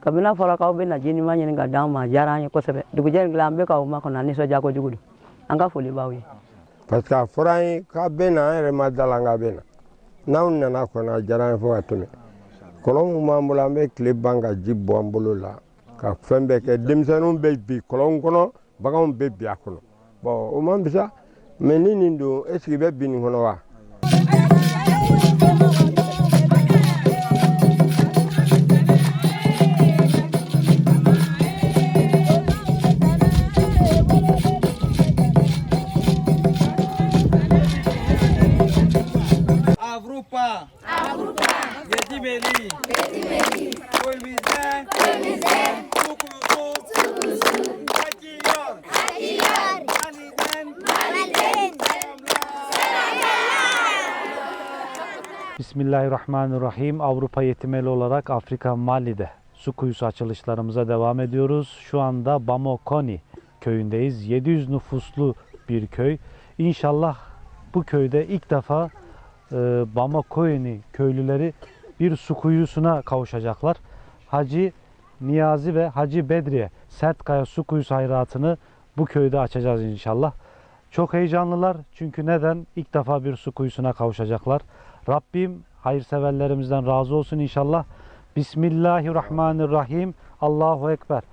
kabina fɔra k'aw bɛ na ji ɲuman ɲini ka d'an ma a diyara an ye kosɛbɛ dugujɛ in dilan an bɛ k'aw makɔnɔ a nisɔndiya kojugu don an ka foli b'aw ye. parce que a fɔra an ye k'a bɛ na an yɛrɛ ma dala k'a bɛ na n'anw nana kɔni a diyara an ye fo ka tɛmɛ kɔlɔn min b'an bolo an bɛ tile ban ka ji bɔ an bolo la ka fɛn bɛɛ kɛ denmisɛnninw bɛ bi kɔlɔn kɔnɔ baganw bɛ bi a kɔnɔ bon o man bisa mais ni nin don est ce que i bɛ bi nin kɔnɔ wa. Avrupa, Yetimeli, Kulmize, Sukusu, Kaçıyor, Maliden, Bismillahirrahmanirrahim. Avrupa Yetimeli olarak Afrika Mali'de su kuyusu açılışlarımıza devam ediyoruz. Şu anda Bamokoni köyündeyiz. 700 nüfuslu bir köy. İnşallah bu köyde ilk defa Bamokoni köylüleri bir su kuyusuna kavuşacaklar. Hacı Niyazi ve Hacı Bedriye Sertkaya su kuyusu hayratını bu köyde açacağız inşallah. Çok heyecanlılar çünkü neden? İlk defa bir su kuyusuna kavuşacaklar. Rabbim hayırseverlerimizden razı olsun inşallah. Bismillahirrahmanirrahim. Allahu Ekber.